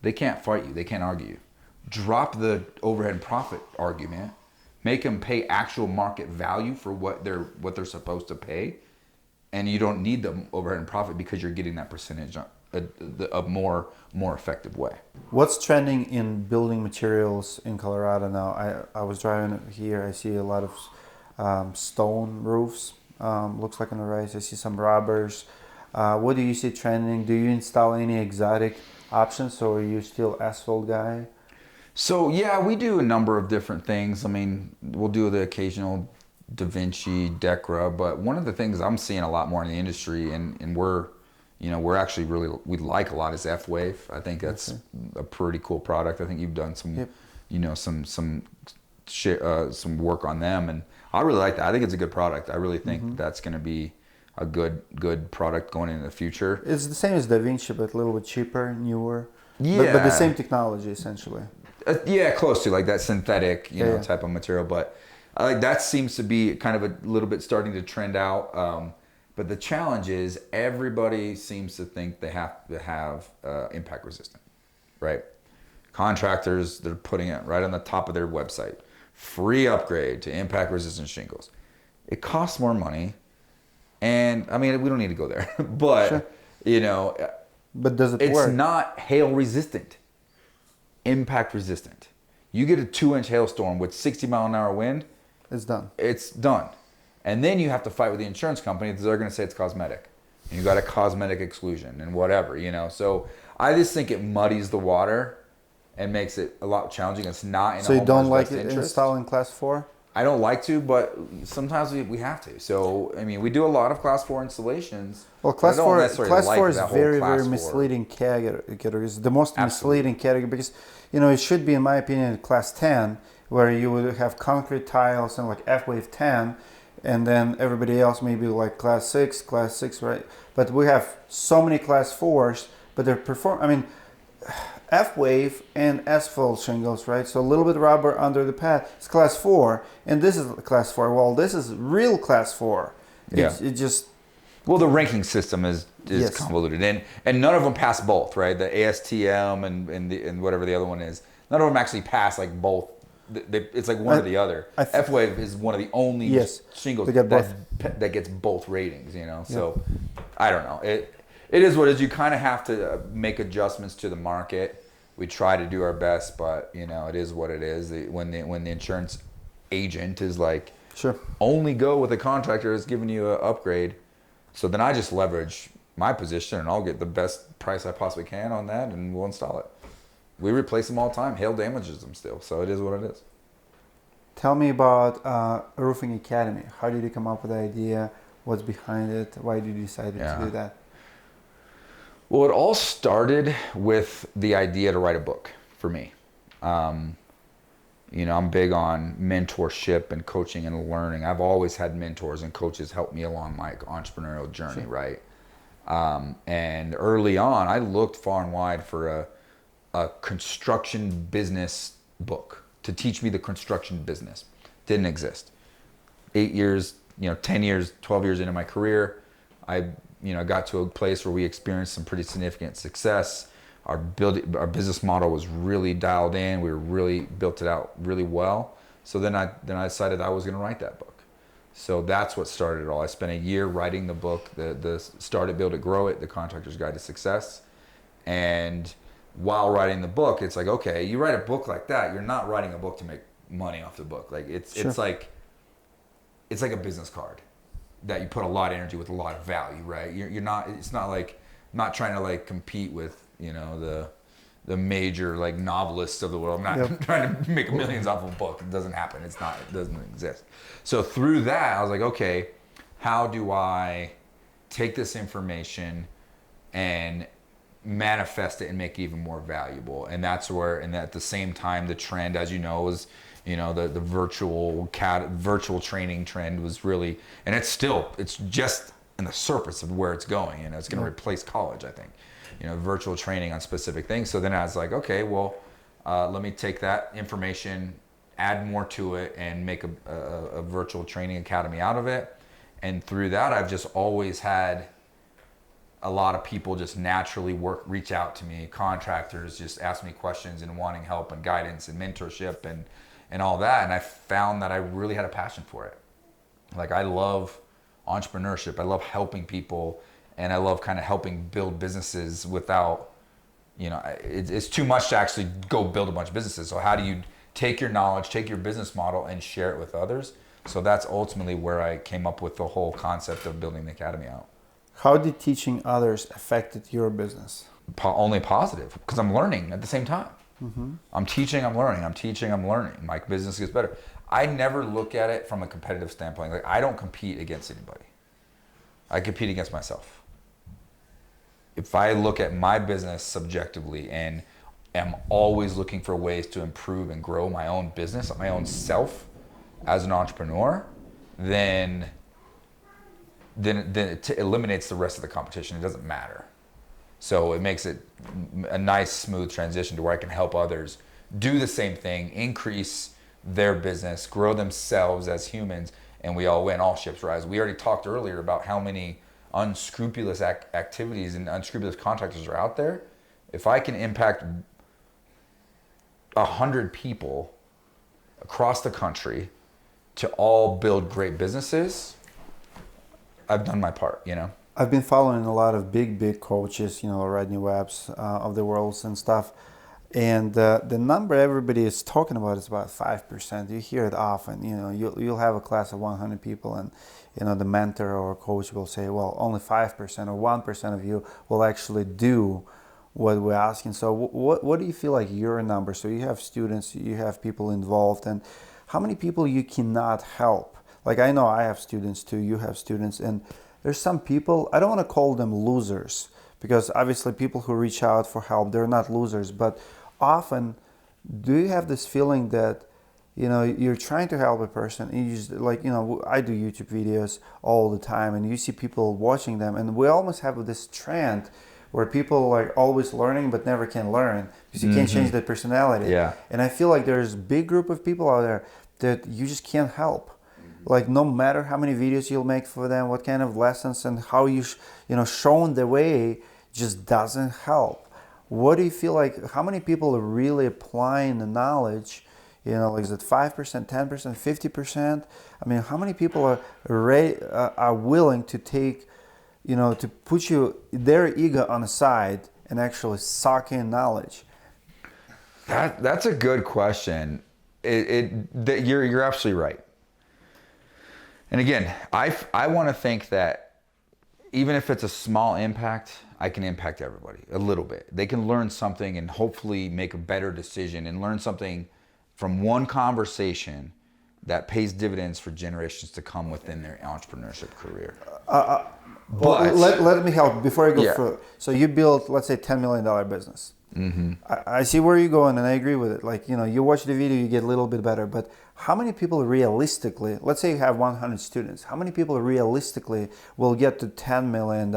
they can't fight you, they can't argue you. Drop the overhead and profit argument, make them pay actual market value for what they're supposed to pay, and you don't need the overhead and profit because you're getting that percentage a more effective way. What's trending in building materials in Colorado now? I was driving here. I see a lot of stone roofs. Looks like on the rise. I see some rubbers. What do you see trending? Do you install any exotic options, or are you still asphalt guy? So yeah, we do a number of different things. I mean, we'll do the occasional Da Vinci, Decra, but one of the things I'm seeing a lot more in the industry, and we're actually we like a lot, is F-Wave. I think that's a pretty cool product. I think you've done some, some work on them, and I really like that. I think it's a good product. I really think that's going to be a good product going into the future. It's the same as Da Vinci, but a little bit cheaper, newer. Yeah. But the same technology, essentially. Yeah, close to like that synthetic, type of material. But that seems to be kind of a little bit starting to trend out. But the challenge is everybody seems to think they have to have impact resistant, right? Contractors, they're putting it right on the top of their website. Free upgrade to impact resistant shingles. It costs more money. And I mean, we don't need to go there, but Sure. But does it work? It's not hail resistant, impact resistant. You get a 2-inch hailstorm with 60-mile-an-hour wind, It's done. it's done. And then you have to fight with the insurance company because they're going to say it's cosmetic. And you got a cosmetic exclusion and whatever, So I just think it muddies the water. and makes it a lot challenging. It's not in So a you don't homeowner's like best it interest. installing class 4? I don't like to, but sometimes we have to. So, I mean, we do a lot of class 4 installations. Well, but I class don't 4, necessarily class like 4 is that whole very, class very 4. misleading category. It's the most Absolutely. misleading category because, it should be, in my opinion, class 10, where you would have concrete tiles and like F-Wave 10, and then everybody else maybe like class 6, right? But we have so many class 4s, but I mean, F-Wave and asphalt shingles, right? So a little bit rubber under the pad. It's class 4, and this is class 4. Well, this is real class 4. Yeah. It just Well, the ranking system is Yes. convoluted, and none of them pass both, right? The ASTM and whatever the other one is, none of them actually pass like both. It's like one or the other. F-Wave is one of the only Yes, shingles they get both. that gets both ratings, So I don't know. It is what it is. You kind of have to make adjustments to the market. We try to do our best, but it is what it is. When the insurance agent is like, Sure. only go with a contractor that's giving you an upgrade. So then I just leverage my position and I'll get the best price I possibly can on that and we'll install it. We replace them all the time. Hail damages them still. So it is what it is. Tell me about Roofing Academy. How did you come up with the idea? What's behind it? Why did you decide to do that? Well, it all started with the idea to write a book for me. I'm big on mentorship and coaching and learning. I've always had mentors and coaches help me along my entrepreneurial journey, right? And early on, I looked far and wide for a construction business book to teach me the construction business. Didn't exist. 8 years, 10 years, 12 years into my career, I got to a place where we experienced some pretty significant success. Our business model was really dialed in. We really built it out really well. So then I decided I was going to write that book. So that's what started it all. I spent a year writing the book, the Start It, Build It, Grow It, the Contractor's Guide to Success. And while writing the book, it's like, okay, you write a book like that, you're not writing a book to make money off the book. Like it's like a business card that you put a lot of energy with a lot of value, right? You're not. It's not like I'm not trying to like compete with the major like novelists of the world. I'm not trying to make millions off of a book. It doesn't happen. It doesn't exist. So through that, I was like, okay, how do I take this information and manifest it and make it even more valuable? And that's where, and at the same time, the trend, as you know, is the virtual training trend was really, and it's just in the surface of where it's going. It's going to replace college, I think. Virtual training on specific things. So then I was like, okay, well, let me take that information, add more to it, and make a virtual training academy out of it. And through that, I've just always had a lot of people just naturally reach out to me, contractors just ask me questions and wanting help and guidance and mentorship and all that. And I found that I really had a passion for it. Like, I love entrepreneurship. I love helping people, and I love kind of helping build businesses without, it's too much to actually go build a bunch of businesses. So how do you take your knowledge, take your business model and share it with others? So that's ultimately where I came up with the whole concept of building the academy out. How did teaching others affected your business? Only positive, because I'm learning at the same time. Mm-hmm. I'm teaching, I'm learning. I'm teaching, I'm learning. My business gets better. I never look at it from a competitive standpoint. Like, I don't compete against anybody. I compete against myself. If I look at my business subjectively and am always looking for ways to improve and grow my own business, my own self as an entrepreneur, then it eliminates the rest of the competition. It doesn't matter. So it makes it a nice, smooth transition to where I can help others do the same thing, increase their business, grow themselves as humans, and we all win. All ships rise. We already talked earlier about how many unscrupulous activities and unscrupulous contractors are out there. If I can impact 100 people across the country to all build great businesses, I've done my part, I've been following a lot of big coaches, Rodney Webb's of the world and stuff. And the number everybody is talking about is about 5%. You hear it often. You'll have a class of 100 people, and the mentor or coach will say, well, only 5% or 1% of you will actually do what we're asking. So what do you feel like your number? So you have students, you have people involved, and how many people you cannot help? Like I know I have students too, you have students, and there's some people, I don't want to call them losers, because obviously people who reach out for help, they're not losers, but often do you have this feeling that you're trying to help a person and you just like, I do YouTube videos all the time and you see people watching them, and we almost have this trend where people are always learning but never can learn because you can't change their personality. Yeah. And I feel like there's a big group of people out there that you just can't help. Like no matter how many videos you'll make for them, what kind of lessons and how shown the way just doesn't help. What do you feel like, how many people are really applying the knowledge? Like is it 5%, 10%, 50%? I mean, how many people are willing to take, to put their ego on the side and actually suck in knowledge? That's a good question. You're absolutely right. And again, I want to think that even if it's a small impact, I can impact everybody a little bit. They can learn something and hopefully make a better decision and learn something from one conversation that pays dividends for generations to come within their entrepreneurship career. But let me help before I go further. So you build, let's say, $10 million business. Mm-hmm. I see where you're going, and I agree with it. Like, you watch the video, you get a little bit better. But how many people realistically, let's say you have 100 students, how many people realistically will get to $10 million,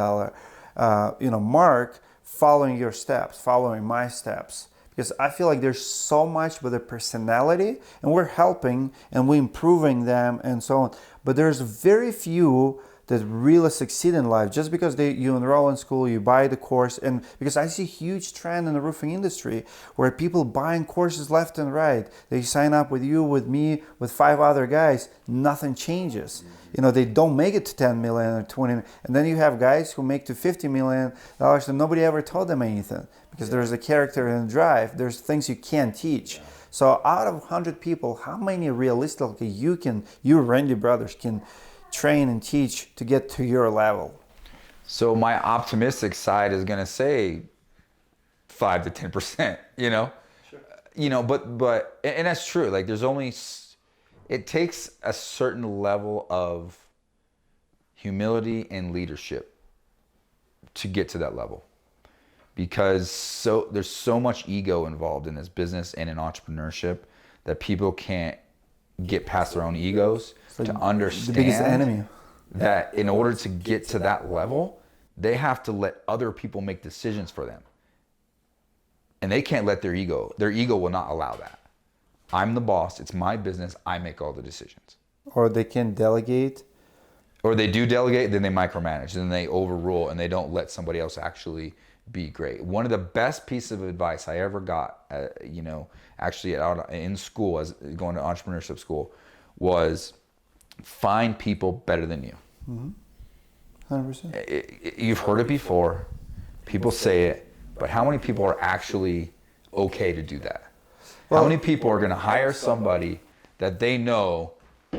mark following your steps, following my steps? Because I feel like there's so much with their personality, and we're helping and we're improving them and so on. But there's very few that really succeed in life just because you enroll in school, you buy the course. And because I see a huge trend in the roofing industry where people buying courses left and right. They sign up with you, with me, with 5 other guys, nothing changes. They don't make it to 10 million or 20 million. And then you have guys who make to $50 million and nobody ever taught them anything because there's a character and a drive. There's things you can't teach. So out of 100 people, how many realistically you Randy brothers can train and teach to get to your level? So my optimistic side is going to say 5 to 10%, Sure. But that's true. Like it takes a certain level of humility and leadership to get to that level, because there's so much ego involved in this business and in entrepreneurship that people can't get past their own egos to understand the biggest enemy. That in order to get to that level, they have to let other people make decisions for them. And they can't let their ego will not allow that. I'm the boss, it's my business, I make all the decisions. Or they can delegate. Or they do delegate, then they micromanage, then they overrule, and they don't let somebody else actually be great. One of the best pieces of advice I ever got, actually out in school, as going to entrepreneurship school, was find people better than you. 100%. You've heard it before. People say it, but how many people are actually okay to do that? How many people are going to hire somebody that they know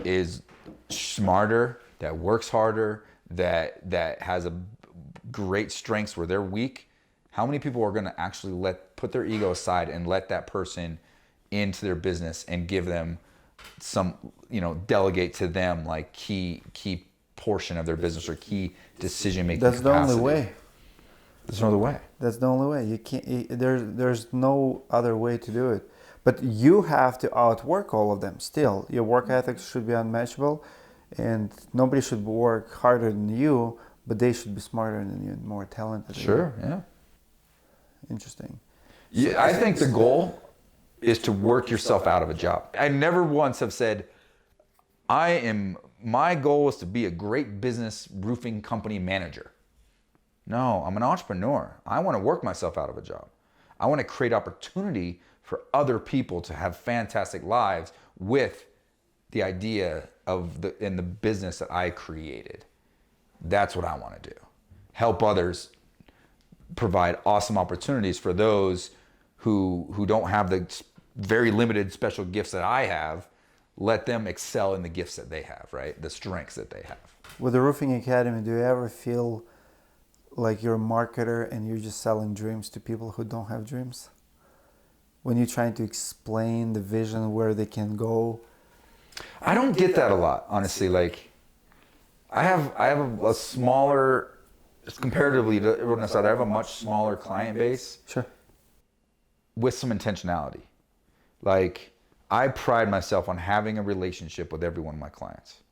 is smarter, that works harder, that has a great strengths where they're weak? How many people are going to actually put their ego aside and let that person into their business and give them some, delegate to them like key portion of their business or key decision making capacity? That's the only way. There's no other way. That's the only way. You can't. There's no other way to do it. But you have to outwork all of them. Still, your work ethics should be unmatchable, and nobody should work harder than you, but they should be smarter than you, and more talented. Sure. Yeah. Interesting. Yeah, I think the goal is to work yourself out of a job. I never once have said, my goal is to be a great business roofing company manager. No, I'm an entrepreneur. I want to work myself out of a job. I want to create opportunity for other people to have fantastic lives with the idea in the business that I created. That's what I want to do. Help others, provide awesome opportunities for those who don't have the very limited special gifts that I have. Let them excel in the gifts that they have, right? The strengths that they have. With the Roofing Academy, do you ever feel like you're a marketer and you're just selling dreams to people who don't have dreams? When you're trying to explain the vision where they can go? I don't get that a lot, honestly. Like, I have a smaller, comparatively to everyone else, I have a much smaller client base. Sure. With some intentionality. Like, I pride myself on having a relationship with every one of my clients.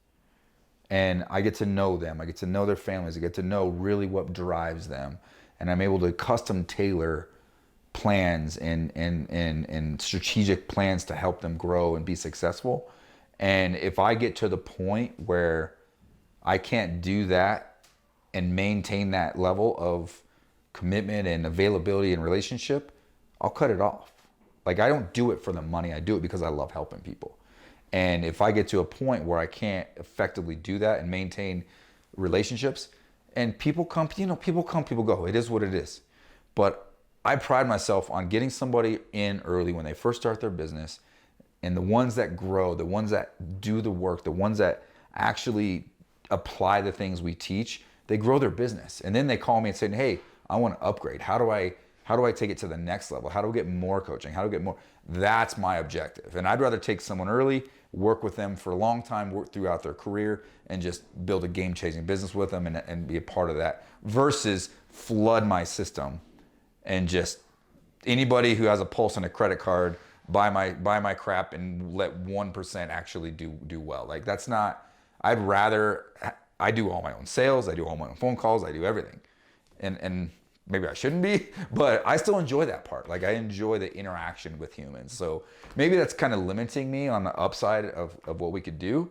And I get to know them. I get to know their families. I get to know really what drives them. And I'm able to custom tailor plans and strategic plans to help them grow and be successful. And if I get to the point where I can't do that and maintain that level of commitment and availability and relationship, I'll cut it off. Like, I don't do it for the money. I do it because I love helping people. And if I get to a point where I can't effectively do that and maintain relationships, and people come, people come, people go. It is what it is. But I pride myself on getting somebody in early when they first start their business, and the ones that grow, the ones that do the work, the ones that actually apply the things we teach, they grow their business. And then they call me and say, hey, I want to upgrade. How do I take it to the next level? How do I get more coaching? How do I get more? That's my objective. And I'd rather take someone early, work with them for a long time, work throughout their career, and just build a game-changing business with them and be a part of that, versus flood my system and just anybody who has a pulse and a credit card buy my crap and let 1% actually do well. Like, that's not, I do all my own sales, I do all my own phone calls, I do everything. And maybe I shouldn't be, but I still enjoy that part. Like, I enjoy the interaction with humans. So maybe that's kind of limiting me on the upside of what we could do,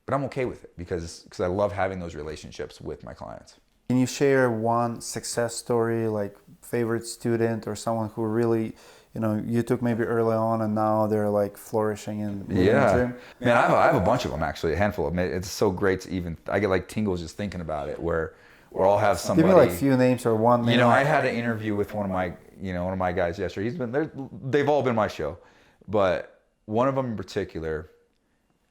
but I'm okay with it because I love having those relationships with my clients. Can you share one success story, like favorite student or someone who really, you took maybe early on and now they're like flourishing in the dream? Man, I have a bunch of them, actually, a handful of them. It's so great to even, I get like tingles just thinking about it, where I'll have somebody. Give me like a few names or one name. I had an interview with one of my guys yesterday. He's been there. They've all been my show, but one of them in particular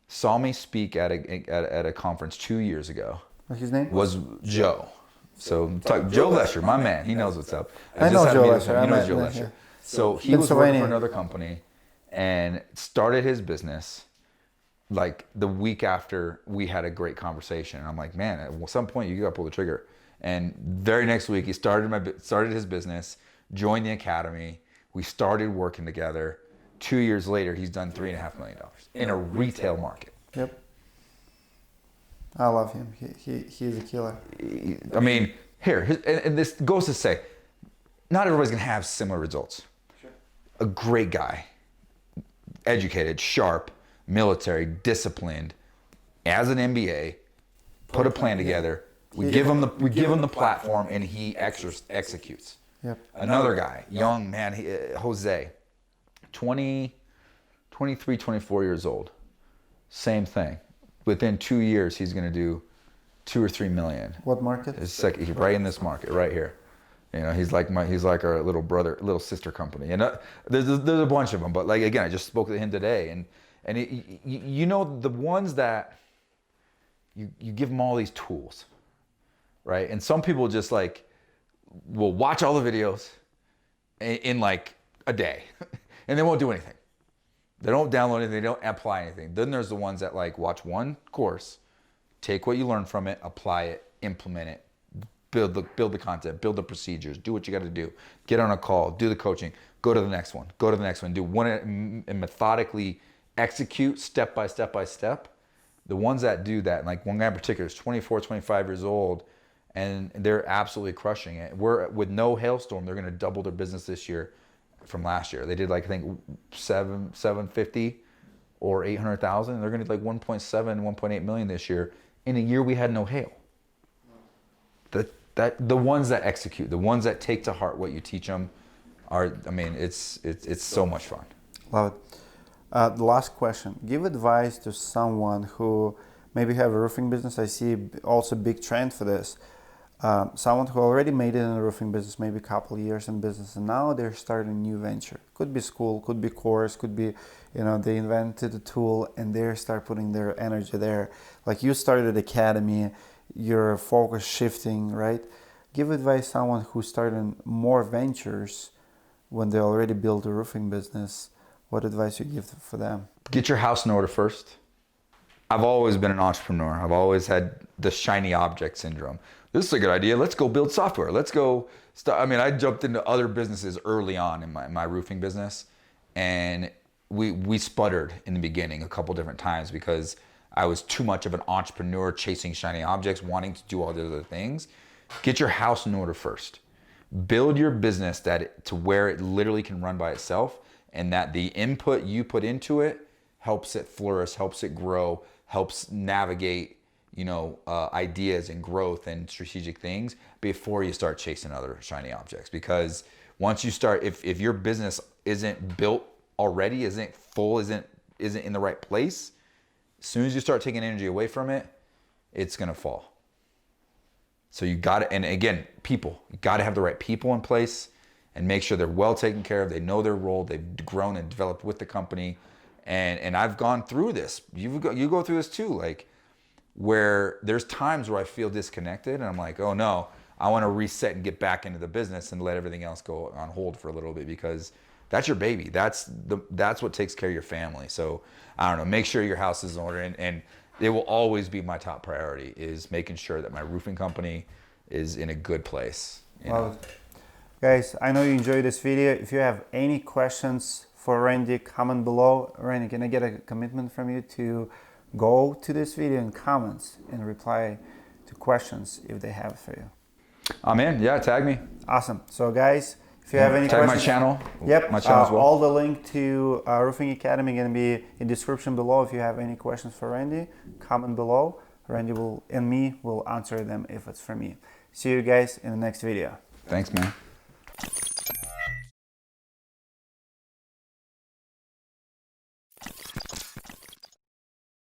saw me speak at a conference 2 years ago. What's his name? Was Joe. So Joe Lesher, my man. He knows what's up. I know Joe Lesher. He knows Joe Lesher. So he was working for another company and started his business like the week after we had a great conversation. And I'm like, man, at some point you got to pull the trigger. And very next week he started his business, joined the academy. We started working together. 2 years later, he's done $3.5 million in a retail market. Yep. I love him. He's a killer. I mean, and this goes to say, not everybody's gonna have similar results. Sure. A great guy, educated, sharp, military, disciplined, as an MBA, put a plan together. We give him the platform, and he executes. Yep. Another guy, young man, Jose, 23, 24 years old. Same thing. Within 2 years, he's going to do 2 or 3 million. What market? It's like he's right in this market, right here. He's like our little brother, little sister company. And there's a bunch of them. But like, again, I just spoke to him today, and the ones that you give them all these tools, right? And some people just like will watch all the videos in like a day, and they won't do anything. They don't download anything. They don't apply anything. Then there's the ones that like watch one course, take what you learn from it, apply it, implement it, build the content, build the procedures, do what you got to do, get on a call, do the coaching, go to the next one, do one and methodically execute step by step. The ones that do that, and like one guy in particular is 24, 25 years old, and they're absolutely crushing it. With no hailstorm, they're going to double their business this year from last year. They did like, I think 750 or 800,000. They're going to do like 1.7, 1.8 million this year in a year we had no hail. The ones that execute, the ones that take to heart what you teach them it's so much fun. Love it. The last question. Give advice to someone who maybe have a roofing business. I see also a big trend for this. Someone who already made it in a roofing business, maybe a couple of years in business, and now they're starting a new venture. Could be school, could be course, could be, they invented a tool and they start putting their energy there. Like you started academy, your focus shifting, right? give advice someone who's starting more ventures when they already built a roofing business. What advice you give for them? Get your house in order first. I've always been an entrepreneur. I've always had the shiny object syndrome. This is a good idea. Let's go build software. Let's go start. I mean, I jumped into other businesses early on in my roofing business, and we sputtered in the beginning a couple different times because I was too much of an entrepreneur chasing shiny objects, wanting to do all the other things. Get your house in order first. Build your business to where it literally can run by itself, and that the input you put into it helps it flourish, helps it grow, helps navigate, ideas and growth and strategic things before you start chasing other shiny objects. Because once you start, if your business isn't built already, isn't full, isn't in the right place, as soon as you start taking energy away from it, it's gonna fall. So you got to, and again, people, you got to have the right people in place and make sure they're well taken care of. They know their role. They've grown and developed with the company. And I've gone through this. You go through this too, like where there's times where I feel disconnected and I'm like, oh no, I want to reset and get back into the business and let everything else go on hold for a little bit, because that's your baby. That's what takes care of your family. So I don't know, make sure your house is in order, and it will always be my top priority, is making sure that my roofing company is in a good place. Well, guys, I know you enjoyed this video. If you have any questions for Randy, comment below. Randy, can I get a commitment from you to go to this video in comments and reply to questions if they have for you? I'm in. Yeah, tag me. Awesome. So guys, if you have any tag questions, my channel. Yep. My channel as well. All the link to Roofing Academy going to be in the description below. If you have any questions for Randy, comment below. Randy and me will answer them if it's for me. See you guys in the next video. Thanks, man.